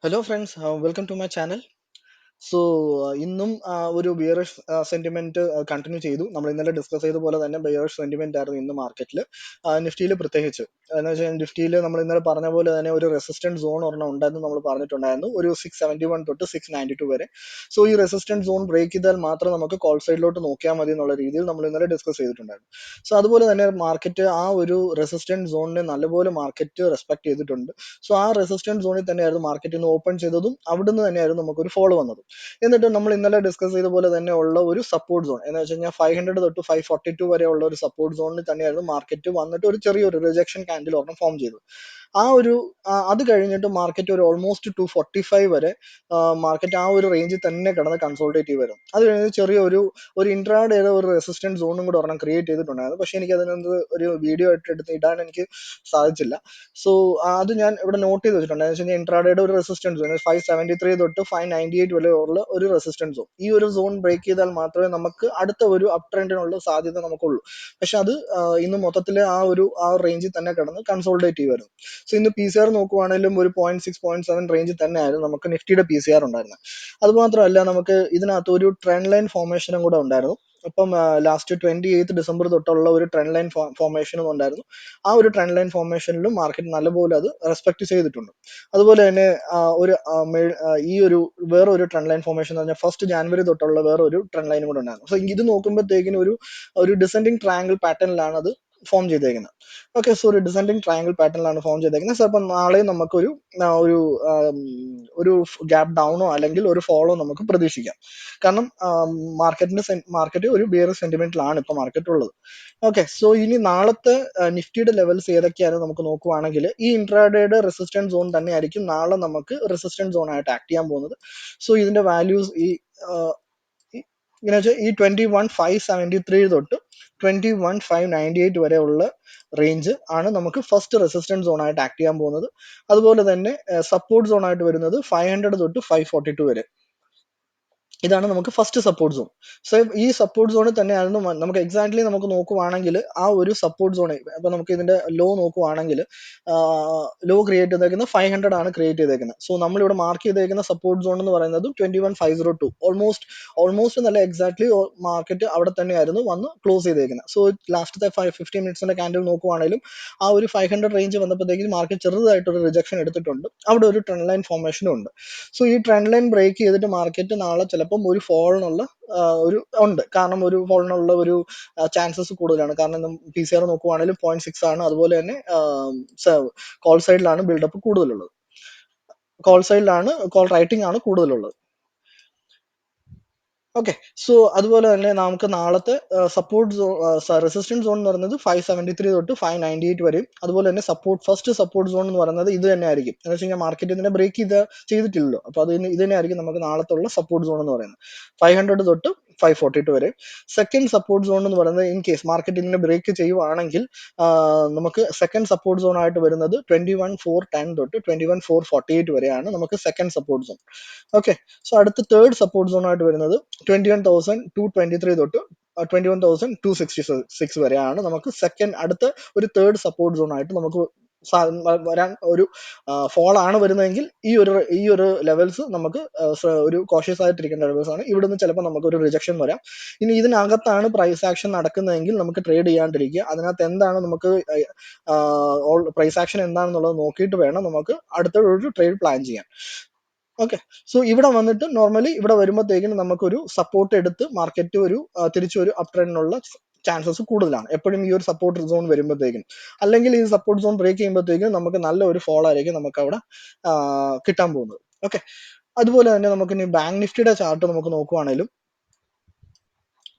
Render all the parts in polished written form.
Hello friends, welcome to my channel. So ഇന്നും ഒരു bearish sentiment continue ചെയ്തു. നമ്മൾ ഇന്നലെ ഡിസ്കസ് ചെയ്ത പോലെ തന്നെ ബിയറിഷ് സെന്റിമെന്റ് ആയിരുന്നു ഇന്ന് മാർക്കറ്റിൽ, നിഫ്റ്റിയിൽ പ്രത്യേകിച്ച്. എന്ന് വെച്ചാൽ നിഫ്റ്റിയിൽ നമ്മൾ ഇന്നലെ പറഞ്ഞ പോലെ തന്നെ ഒരു റെസിസ്റ്റന്റ് സോൺ ഒരെണ്ണം ഉണ്ടെന്ന് നമ്മൾ പറഞ്ഞിട്ടുണ്ടായിരുന്നു, ഒരു 671 തൊട്ട് 692 വരെ. സോ ഈ റെസിസ്റ്റന്റ് സോൺ ബ്രേക്ക് ചെയ്താൽ മാത്രം നമുക്ക് കോൾ സൈഡിലോട്ട് നോക്കിയാൽ മതി എന്നുള്ള രീതിയിൽ നമ്മൾ ഇന്നലെ ഡിസ്കസ് ചെയ്തിട്ടുണ്ടായിരുന്നു. സോ അതുപോലെ തന്നെ മാർക്കറ്റ് ആ ഒരു റെസിസ്റ്റന്റ് സോണിനെ നല്ലപോലെ മാർക്കറ്റ് റെസ്പെക്ട് ചെയ്തിട്ടുണ്ട്. സോ ആ റെസിസ്റ്റന്റ് സോണിൽ തന്നെയായിരുന്നു മാർക്കറ്റ് ഇന്ന് ഓപ്പൺ ചെയ്തതും അവിടുന്ന് തന്നെയായിരുന്നു നമുക്കൊരു ഫോളോ വന്നത്. എന്നിട്ട് നമ്മൾ ഇന്നലെ ഡിസ്കസ് ചെയ്ത പോലെ തന്നെ ഉള്ള ഒരു സപ്പോർട്ട് സോൺ എന്ന് വെച്ച് കഴിഞ്ഞാൽ 500 തൊട്ട് 542 വരെ ഉള്ള ഒരു സപ്പോർട്ട് സോണിൽ തന്നെയായിരുന്നു മാർക്കറ്റ് വന്നിട്ട് ഒരു ചെറിയൊരു റിജക്ഷൻ ക്യാൻഡിൽ ഒരെണ്ണം ഫോം ചെയ്തത്. ആ ഒരു അത് കഴിഞ്ഞിട്ട് മാർക്കറ്റ് ഒരു ഓൾമോസ്റ്റ് 245 വരെ മാർക്കറ്റ് ആ ഒരു റേഞ്ചിൽ തന്നെ കിടന്ന് കൺസോൾട്ടേറ്റ് ചെയ്ത് വരും. അത് കഴിഞ്ഞ് ചെറിയൊരു ഒരു ഇൻട്രാഡേയുടെ ഒരു റെസിസ്റ്റൻസ് സോണും കൂടെ ഒരെണ്ണം ക്രിയേറ്റ് ചെയ്തിട്ടുണ്ടായിരുന്നു. പക്ഷെ എനിക്ക് അതിനകത്ത് ഒരു വീഡിയോ ആയിട്ട് എടുത്ത് ഇടാൻ എനിക്ക് സാധിച്ചില്ല. സോ അത് ഞാൻ ഇവിടെ നോട്ട് ചെയ്ത് വെച്ചിട്ടുണ്ട്. എന്ന് വെച്ച് കഴിഞ്ഞാൽ ഇൻട്രാഡേയുടെ ഒരു റെസിസ്റ്റൻസ് സോൺ 573 തൊട്ട് 598 വരെ ഉള്ള ഒരു റെസിസ്റ്റൻസ് സോൺ. ഈ ഒരു സോൺ ബ്രേക്ക് ചെയ്താൽ മാത്രമേ നമുക്ക് അടുത്ത ഒരു അപ് ട്രെൻഡിനുള്ള സാധ്യത നമുക്കുള്ളൂ. പക്ഷെ അത് ഇന്ന് മൊത്തത്തിൽ ആ റേഞ്ചിൽ തന്നെ കിടന്ന് കൺസോൾട്ടേറ്റ് ചെയ്യുമായിരുന്നു. സോ ഇന്ന് പി സി ആർ നോക്കുവാണെങ്കിലും ഒരു 0.6 0.7 റേഞ്ചിൽ തന്നെ ആയിരുന്നു നമുക്ക് നിഫ്റ്റിയുടെ പി സി ആർ ഉണ്ടായിരുന്നത്. അതുമാത്രമല്ല നമുക്ക് ഇതിനകത്ത് ഒരു ട്രെൻഡ് ലൈൻ ഫോർമേഷനും കൂടെ ഉണ്ടായിരുന്നു. അപ്പം ലാസ്റ്റ് 28 ഡിസംബർ തൊട്ടുള്ള ഒരു ട്രെൻഡ് ലൈൻ ഫോർമേഷനും ഉണ്ടായിരുന്നു. ആ ഒരു ട്രെൻഡ് ലൈൻ ഫോർമേഷനിലും മാർക്കറ്റ് നല്ലപോലെ അത് റെസ്പെക്ട് ചെയ്തിട്ടുണ്ട്. അതുപോലെ തന്നെ ഈ ഒരു വേറൊരു ട്രെൻഡ് ലൈൻ ഫോർമേഷൻ എന്ന് പറഞ്ഞാൽ 1 ജാനുവരി തൊട്ടുള്ള വേറൊരു ട്രെൻഡ് ലൈനും കൂടെ ഉണ്ടായിരുന്നു. സോ ഇത് നോക്കുമ്പോഴത്തേക്കിനും ഒരു ഡിസെൻഡിങ് ട്രയാങ്കിൾ പാറ്റേണിലാണ് അത് ഫോം ചെയ്തേക്കുന്നത്. ഓക്കെ, സോ ഒരു ഡിസെൻഡിങ് ട്രയാങ്കിൾ പാറ്റേണിലാണ് ഫോം ചെയ്തേക്കുന്നത്. സോ അപ്പം നാളെ നമുക്കൊരു ഒരു ഒരു ഗ്യാപ് ഡൗണോ അല്ലെങ്കിൽ ഒരു ഫോളോ നമുക്ക് പ്രതീക്ഷിക്കാം. കാരണം മാർക്കറ്റ് ഒരു ബിയറിഷ് സെന്റിമെന്റിലാണ് ഇപ്പൊ മാർക്കറ്റ് ഉള്ളത്. ഓക്കെ, സോ ഇനി നാളത്തെ നിഫ്റ്റിയുടെ ലെവൽസ് ഏതൊക്കെയാണ് നമുക്ക് നോക്കുവാണെങ്കിൽ ഈ ഇൻട്രാഡേയുടെ റെസിസ്റ്റൻസ് സോൺ തന്നെ ആയിരിക്കും നാളെ നമുക്ക് റെസിസ്റ്റൻസ് സോൺ ആയിട്ട് ആക്ട് ചെയ്യാൻ പോകുന്നത്. സോ ഇതിന്റെ വാല്യൂസ് ഇങ്ങനെ വെച്ചാൽ ഈ 21,573 തൊട്ട് 21,598 വരെ ഉള്ള റേഞ്ച് ആണ് നമുക്ക് ഫസ്റ്റ് റെസിസ്റ്റൻസ് സോൺ ആയിട്ട് ആക്ട് ചെയ്യാൻ പോകുന്നത്. അതുപോലെ തന്നെ സപ്പോർട്ട് സോൺ ആയിട്ട് വരുന്നത് 500 തൊട്ട് 542 വരെ. ഇതാണ് നമുക്ക് ഫസ്റ്റ് സപ്പോർട്ട് സോൺ. സോ ഈ സപ്പോർട്ട് സോണിൽ തന്നെയായിരുന്നു നമുക്ക് എക്സാക്ട്ലി നമുക്ക് നോക്കുവാണെങ്കിൽ ആ ഒരു സപ്പോർട്ട് സോൺ ഇപ്പൊ നമുക്ക് ഇതിന്റെ ലോ നോക്കുവാണെങ്കിൽ ലോ ക്രിയേറ്റ് ചെയ്തേക്കുന്നത് 500 ആണ് ക്രിയേറ്റ് ചെയ്തേക്കുന്നത്. സോ നമ്മളിവിടെ മാർക്ക് ചെയ്തേക്കുന്ന സപ്പോർട്ട് സോൺ എന്ന് പറയുന്നത് 21,502. ഓൾമോസ്റ്റ് നല്ല എക്സാക്ട്ലി മാർക്കറ്റ് അവിടെ തന്നെയായിരുന്നു വന്ന് ക്ലോസ് ചെയ്തേക്കുന്നത്. സോ ലാസ്റ്റത്തെ 15 മിനിറ്റ്സിന്റെ ക്യാൻഡിൽ നോക്കുവാണെങ്കിലും ആ ഒരു 500 റേഞ്ച് വന്നപ്പോഴത്തേക്കും മാർക്കറ്റ് ചെറുതായിട്ടൊരു റിജക്ഷൻ എടുത്തിട്ടുണ്ട്. അവിടെ ഒരു ട്രെൻഡ് ലൈൻ ഫോർമേഷനും ഉണ്ട്. സോ ഈ ട്രെൻഡ് ലൈൻ ബ്രേക്ക് ചെയ്തിട്ട് മാർക്കറ്റ് നാളെ ചിലപ്പം ഒരു ഫോളിനുള്ള ഒരു ഉണ്ട്. കാരണം ഒരു ഫോളിനുള്ള ഒരു ചാൻസസ് കൂടുതലാണ്. കാരണം പി സി ആർ നോക്കുവാണെങ്കിലും 0.6 ആണ്. അതുപോലെ തന്നെ കോൾ സൈഡിലാണ് ബിൽഡപ്പ് കൂടുതലുള്ളത്. കോൾ റൈറ്റിംഗ് ആണ് കൂടുതലുള്ളത്. ഓക്കെ, സോ അതുപോലെ തന്നെ നമുക്ക് നാളത്തെ സപ്പോർട്ട് റെസിസ്റ്റൻസ് സോൺ എന്ന് പറയുന്നത് 573 തൊട്ട് 598 വരെയും. അതുപോലെ തന്നെ ഫസ്റ്റ് സപ്പോർട്ട് സോൺ എന്ന് പറയുന്നത് ഇത് തന്നെ ആയിരിക്കും. എന്ന് വെച്ച് കഴിഞ്ഞാൽ മാർക്കറ്റ് ഇതിനെ ബ്രേക്ക് ചെയ്തിട്ടില്ലല്ലോ. അപ്പൊ ഇത് തന്നെ ആയിരിക്കും നമുക്ക് നാളത്തുള്ള സപ്പോർട്ട് സോൺ എന്ന് പറയുന്നത്, 500 തൊട്ട് 542 വരെ. സെക്കൻഡ് സപ്പോർട്ട് സോൺ എന്ന് പറയുന്നത് ഇൻ കേസ് മാർക്കറ്റ് ഇതിനെ ബ്രേക്ക് ചെയ്യുവാണെങ്കിൽ നമുക്ക് സെക്കൻഡ് സപ്പോർട്ട് സോൺ ആയിട്ട് വരുന്നത് 21,410 തൊട്ട് 21,448 വരെയാണ് നമുക്ക് second support zone. Okay, so അടുത്ത തേർഡ് സപ്പോർട്ട് സോൺ ആയിട്ട് വരുന്നത് 21,223 തൊട്ട് 21,266 വരെയാണ് നമുക്ക് അടുത്ത ഒരു തേർഡ് സപ്പോർട്ട് സോൺ ആയിട്ട് നമുക്ക് വരാൻ ഒരു ഫോൾ ആണ് വരുന്നതെങ്കിൽ ഈ ഒരു ലെവൽസ് നമുക്ക് ഒരു കോഷ്യസ് ആയിട്ടിരിക്കേണ്ട ലെവൽസ് ആണ്. ഇവിടുന്ന് ചിലപ്പോൾ നമുക്ക് ഒരു റിജക്ഷൻ വരാം. ഇനി ഇതിനകത്താണ് പ്രൈസ് ആക്ഷൻ നടക്കുന്നതെങ്കിൽ നമുക്ക് ട്രേഡ് ചെയ്യാണ്ടിരിക്കുക. അതിനകത്ത് എന്താണ് നമുക്ക് പ്രൈസ് ആക്ഷൻ എന്താണെന്നുള്ളത് നോക്കിയിട്ട് വേണം നമുക്ക് അടുത്ത ഒരു ട്രേഡ് പ്ലാൻ ചെയ്യാൻ. ഓക്കെ, സോ ഇവിടെ വന്നിട്ട് നോർമലി ഇവിടെ വരുമ്പോഴത്തേക്കിനും നമുക്കൊരു സപ്പോർട്ട് എടുത്ത് മാർക്കറ്റ് തിരിച്ചൊരു അപ് ട്രെൻഡിനുള്ള ചാൻസസ് കൂടുതലാണ് എപ്പോഴും ഈ ഒരു സപ്പോർട്ട് സോൺ വരുമ്പോഴത്തേക്കും. അല്ലെങ്കിൽ ഈ സപ്പോർട്ട് സോൺ ബ്രേക്ക് ചെയ്യുമ്പോഴത്തേക്കും നമുക്ക് നല്ല ഒരു ഫോൾ ആയിരിക്കും നമുക്ക് അവിടെ കിട്ടാൻ പോകുന്നത്. ഓക്കെ, അതുപോലെ തന്നെ നമുക്ക് ഇനി ബാങ്ക് നിഫ്റ്റിയുടെ ചാർട്ട് നമുക്ക് നോക്കുവാണെങ്കിലും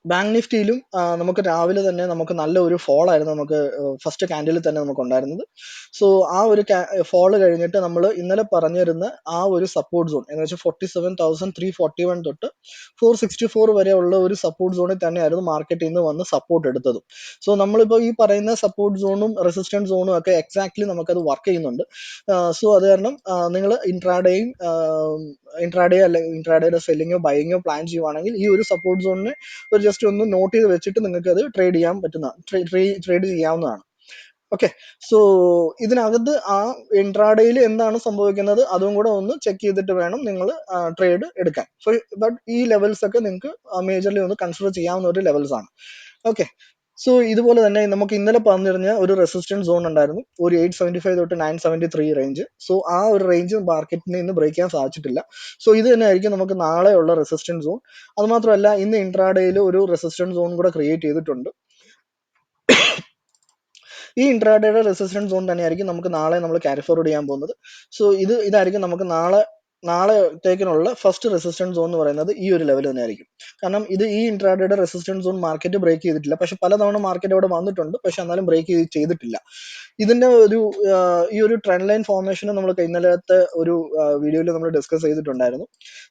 ബാങ്ക് നിഫ്റ്റിയിലും നമുക്ക് രാവിലെ തന്നെ നമുക്ക് നല്ല ഒരു ഫോൾ ആയിരുന്നു നമുക്ക് ഫസ്റ്റ് ക്യാൻഡിൽ തന്നെ നമുക്ക് ഉണ്ടായിരുന്നത്. സോ ആ ഒരു ഫോള് കഴിഞ്ഞിട്ട് നമ്മൾ ഇന്നലെ പറഞ്ഞിരുന്ന ആ ഒരു സപ്പോർട്ട് സോൺ എന്ന് വെച്ചാൽ 47,341 തൊട്ട് 464 വരെ ഉള്ള ഒരു സപ്പോർട്ട് സോണിൽ തന്നെയായിരുന്നു മാർക്കറ്റ് ഇന്ന് വന്ന് സപ്പോർട്ട് എടുത്തത്. സോ നമ്മളിപ്പോൾ ഈ പറയുന്ന സപ്പോർട്ട് സോണും റെസിസ്റ്റൻസ് സോണും ഒക്കെ എക്സാക്ട്ലി നമുക്കത് വർക്ക് ചെയ്യുന്നുണ്ട്. സോ അത് കാരണം നിങ്ങൾ ഇൻട്രാഡേ അല്ലെങ്കിൽ ഇൻട്രാഡേയുടെ സെല്ലിങ്ങോ ബൈയിങ്ങോ പ്ലാൻ ചെയ്യുവാണെങ്കിൽ ഈ ഒരു സപ്പോർട്ട് സോണിനെ ജസ്റ്റ് ഒന്ന് നോട്ട് ചെയ്ത് വെച്ചിട്ട് നിങ്ങൾക്ക് അത് ട്രേഡ് ചെയ്യാവുന്നതാണ്. ഓക്കെ. സോ ഇതിനകത്ത് ആ ഇൻട്രാഡേയിൽ എന്താണ് സംഭവിക്കുന്നത് അതും കൂടെ ഒന്ന് ചെക്ക് ചെയ്തിട്ട് വേണം നിങ്ങൾ ട്രേഡ് എടുക്കാൻ. സോ ബട്ട് ഈ ലെവൽസ് ഒക്കെ നിങ്ങൾക്ക് മേജർലി ഒന്ന് കൺസിഡർ ചെയ്യാവുന്ന ഒരു ലെവൽസ് ആണ്. ഓക്കെ. സോ ഇതുപോലെ തന്നെ നമുക്ക് ഇന്നലെ പറഞ്ഞിരുന്ന ഒരു റെസിസ്റ്റൻസ് സോൺ ഉണ്ടായിരുന്നു, ഒരു 875 തൊട്ട് 973 റേഞ്ച്. സോ ആ ഒരു റേഞ്ച് മാർക്കറ്റിന് ഇന്ന് ബ്രേക്ക് ചെയ്യാൻ സാധിച്ചിട്ടില്ല. സോ ഇത് തന്നെ ആയിരിക്കും നമുക്ക് നാളെയുള്ള റെസിസ്റ്റൻസ് സോൺ. അതുമാത്രമല്ല ഇന്ന് ഇൻട്രാഡേയിൽ ഒരു റെസിസ്റ്റൻസ് സോൺ കൂടെ ക്രിയേറ്റ് ചെയ്തിട്ടുണ്ട്. ഈ ഇൻട്രാഡേയുടെ റെസിസ്റ്റൻസ് സോൺ തന്നെയായിരിക്കും നമുക്ക് നാളെ നമ്മൾ ക്യാരി ഫോർവേഡ് ചെയ്യാൻ പോകുന്നത്. സോ ഇതായിരിക്കും നമുക്ക് നാളത്തേക്കിനുള്ള ഫസ്റ്റ് റെസിസ്റ്റൻസ് സോൺ എന്ന് പറയുന്നത് ഈ ഒരു ലെവൽ തന്നെയായിരിക്കും. കാരണം ഈ ഇൻട്രാഡേയുടെ റെസിസ്റ്റൻസ് സോൺ മാർക്കറ്റ് ബ്രേക്ക് ചെയ്തിട്ടില്ല. പക്ഷെ പലതവണ മാർക്കറ്റ് അവിടെ വന്നിട്ടുണ്ട്, പക്ഷെ എന്നാലും ബ്രേക്ക് ചെയ്തിട്ടില്ല. ഇതിന്റെ ഈ ഒരു ട്രെൻഡ് ലൈൻ ഫോർമേഷൻ നമ്മൾ ഇന്നലത്തെ ഒരു വീഡിയോയിൽ നമ്മൾ ഡിസ്കസ് ചെയ്തിട്ടുണ്ടായിരുന്നു.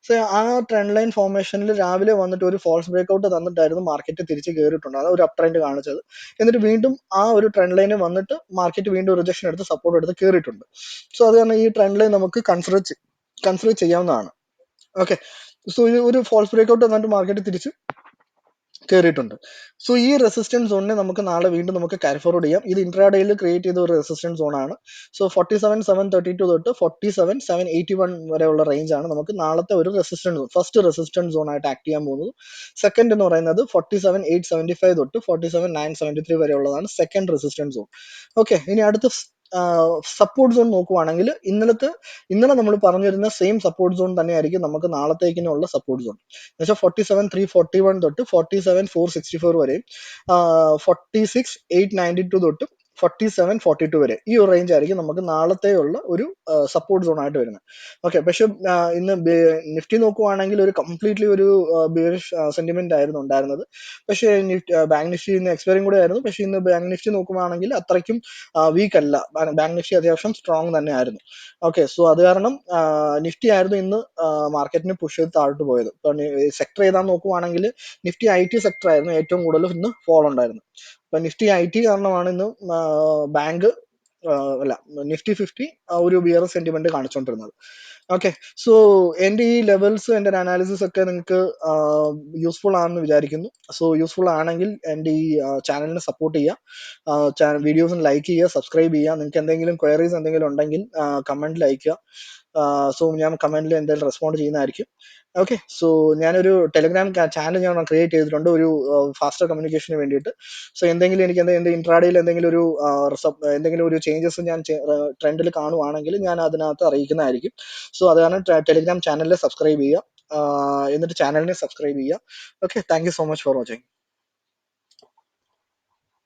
സോ ആ ട്രെൻഡ് ലൈൻ ഫോർമേഷനിൽ രാവിലെ വന്നിട്ട് ഒരു ഫോൾസ് ബ്രേക്ക്ഔട്ട് തന്നിട്ടായിരുന്നു മാർക്കറ്റ് തിരിച്ച് കയറിയിട്ടുണ്ട്, അത് ഒരു അപ് ട്രെൻഡ് കാണിച്ചത്. എന്നിട്ട് വീണ്ടും ആ ഒരു ട്രെൻഡ് ലൈനിൽ വന്നിട്ട് മാർക്കറ്റ് വീണ്ടും റിജക്ഷൻ എടുത്ത് സപ്പോർട്ട് എടുത്ത് കയറിയിട്ടുണ്ട്. സോ അത് കാരണം ഈ ട്രെൻഡ് ലൈൻ നമുക്ക് കൺസിഡർ ചെയ്യാവുന്നതാണ്. ഓക്കെ. സോ ഒരു ഫോൾസ് ബ്രേക്ക്ഔട്ട് തന്നിട്ട് മാർക്കറ്റ് തിരിച്ച് കയറിയിട്ടുണ്ട്. സോ ഈ റെസിസ്റ്റൻസ് സോണിനെ നമുക്ക് നാളെ വീണ്ടും നമുക്ക് ക്യാരി ഫോർവേഡ് ചെയ്യാം. ഇത് ഇൻട്രാഡേയിൽ ക്രിയേറ്റ് ചെയ്ത ഒരു റെസിസ്റ്റൻസ് സോൺ ആണ്. സോ 47,732 തൊട്ട് 47,781 വരെയുള്ള റേഞ്ച് ആണ് നമുക്ക് നാളത്തെ ഒരു ഫസ്റ്റ് റെസിസ്റ്റൻസ് സോൺ ആയിട്ട് ആക്ട് ചെയ്യാൻ പോകുന്നത്. സെക്കൻഡ് എന്ന് പറയുന്നത് 47,875 തൊട്ട് 47,973 വരെയുള്ളതാണ് സെക്കൻഡ് റെസിസ്റ്റൻസ് സോൺ. ഓക്കെ. ഇനി അടുത്ത സപ്പോർട്ട് സോൺ നോക്കുവാണെങ്കിൽ ഇന്നലെ നമ്മൾ പറഞ്ഞിരുന്ന സെയിം സപ്പോർട്ട് സോൺ തന്നെയായിരിക്കും നമുക്ക് നാളത്തേക്കിനുള്ള സപ്പോർട്ട് സോൺ. എന്നുവെച്ചാൽ 47,341 തൊട്ട് 47,464 വരെയും 46,892 തൊട്ട് 47,42 വരെ ഈ ഒരു റേഞ്ച് ആയിരിക്കും നമുക്ക് നാളത്തെയുള്ള ഒരു സപ്പോർട്ട് സോൺ ആയിട്ട് വരുന്നത്. ഓക്കെ. പക്ഷെ ഇന്ന് നിഫ്റ്റി നോക്കുവാണെങ്കിൽ ഒരു കംപ്ലീറ്റ്ലി ഒരു ബിയറിഷ് സെന്റിമെന്റ് ആയിരുന്നു ഉണ്ടായിരുന്നത്. പക്ഷേ ബാങ്ക് നിഫ്റ്റി ഇന്ന് എക്സ്പയറിംഗ് കൂടെ ആയിരുന്നു. പക്ഷെ ഇന്ന് ബാങ്ക് നിഫ്റ്റി നോക്കുവാണെങ്കിൽ അത്രയ്ക്കും വീക്ക് അല്ല, ബാങ്ക് നിഫ്റ്റി അത്യാവശ്യം സ്ട്രോങ് തന്നെ ആയിരുന്നു. ഓക്കെ. സോ അത് കാരണം നിഫ്റ്റി ആയിരുന്നു ഇന്ന് മാർക്കറ്റിന് പുഷ് ചെയ്ത് താഴോട്ട് പോയത്. ഇപ്പൊ സെക്ടർ ഏതാന്ന് നോക്കുവാണെങ്കിൽ നിഫ്റ്റി IT സെക്ടർ ആയിരുന്നു ഏറ്റവും കൂടുതൽ ഇന്ന് ഫോൾ ഉണ്ടായിരുന്നു. ഇപ്പൊ നിഫ്റ്റി IT കാരണമാണ് ഇന്ന് ബാങ്ക് അല്ല നിഫ്റ്റി 50 ഒരു ബിയർ സെന്റിമെന്റ് കാണിച്ചുകൊണ്ടിരുന്നത്. ഓക്കെ. സോ എന്റെ ഈ ലെവൽസ്, എന്റെ ഒരു അനാലിസിസ് ഒക്കെ നിങ്ങൾക്ക് യൂസ്ഫുൾ ആണെന്ന് വിചാരിക്കുന്നു. സോ യൂസ്ഫുൾ ആണെങ്കിൽ എന്റെ ഈ ചാനലിനെ സപ്പോർട്ട് ചെയ്യുക, വീഡിയോസിന് ലൈക്ക് ചെയ്യുക, സബ്സ്ക്രൈബ് ചെയ്യുക. നിങ്ങൾക്ക് എന്തെങ്കിലും ക്വയറീസ് എന്തെങ്കിലും ഉണ്ടെങ്കിൽ കമന്റിൽ അയക്കുക. സോ ഞാൻ കമന്റിൽ എന്തെങ്കിലും റെസ്പോണ്ട് ചെയ്യുന്നതായിരിക്കും. ഓക്കെ. സോ ഞാനൊരു ടെലിഗ്രാം ചാനൽ ഞാൻ ക്രിയേറ്റ് ചെയ്തിട്ടുണ്ട് ഒരു ഫാസ്റ്റർ കമ്മ്യൂണിക്കേഷന് വേണ്ടിയിട്ട്. സോ എനിക്ക് ഇൻട്രാഡേയിൽ എന്തെങ്കിലും ഒരു ചേഞ്ചസ് ഞാൻ ട്രെൻഡിൽ കാണുവാണെങ്കിൽ ഞാൻ അതിനകത്ത് അറിയിക്കുന്നതായിരിക്കും. സോ അത് കാരണം ടെലിഗ്രാം ചാനലിൽ സബ്സ്ക്രൈബ് ചെയ്യുക, എന്നിട്ട് ചാനലിനെ സബ്സ്ക്രൈബ് ചെയ്യുക. Okay. Thank you so much for watching.